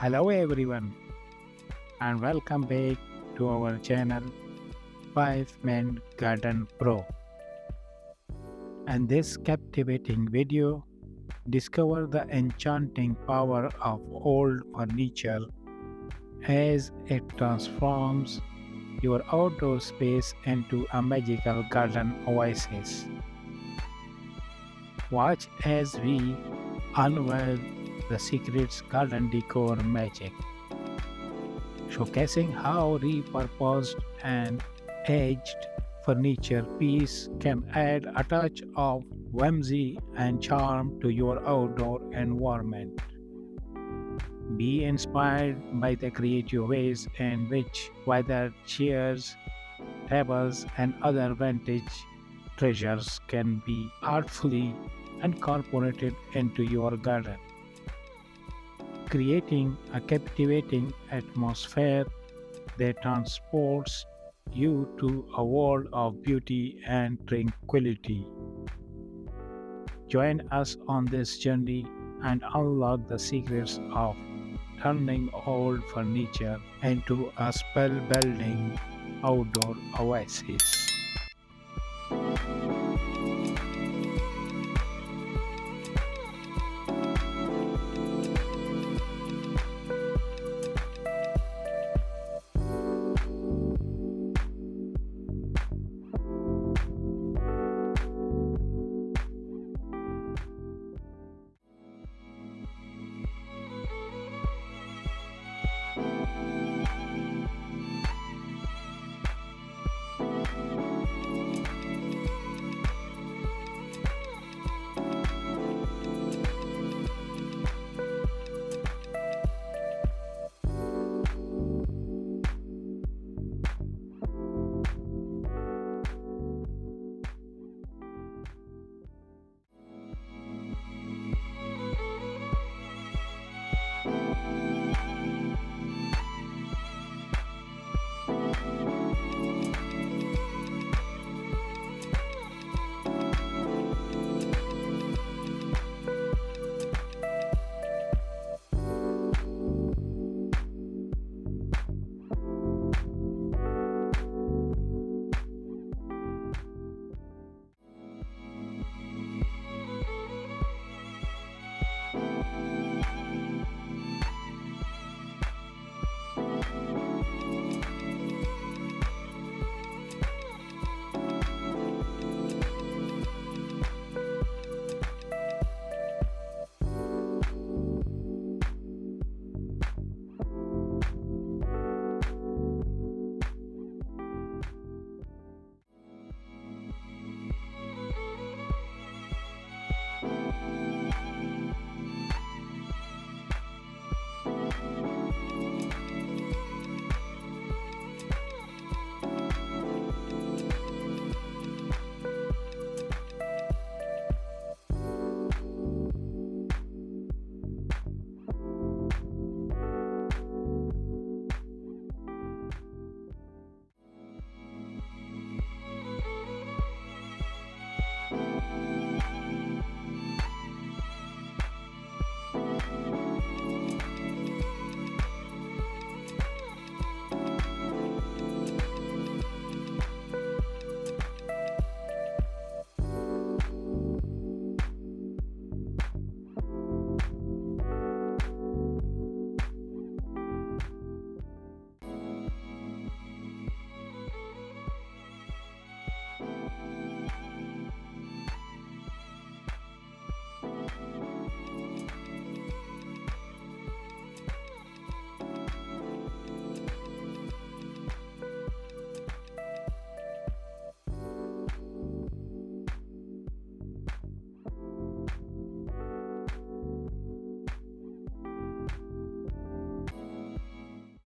Hello everyone and welcome back to our channel 5 Men Garden Pro. And this captivating video discover the enchanting power of old furniture as it transforms your outdoor space into a magical garden oasis. Watch as we unveil the secrets garden decor magic, showcasing how repurposed and aged furniture piece can add a touch of whimsy and charm to your outdoor environment. Be inspired by the creative ways in which whether chairs, tables, and other vintage treasures can be artfully incorporated into your garden, creating a captivating atmosphere that transports you to a world of beauty and tranquility. Join us on this journey and unlock the secrets of turning old furniture into a spellbinding outdoor oasis.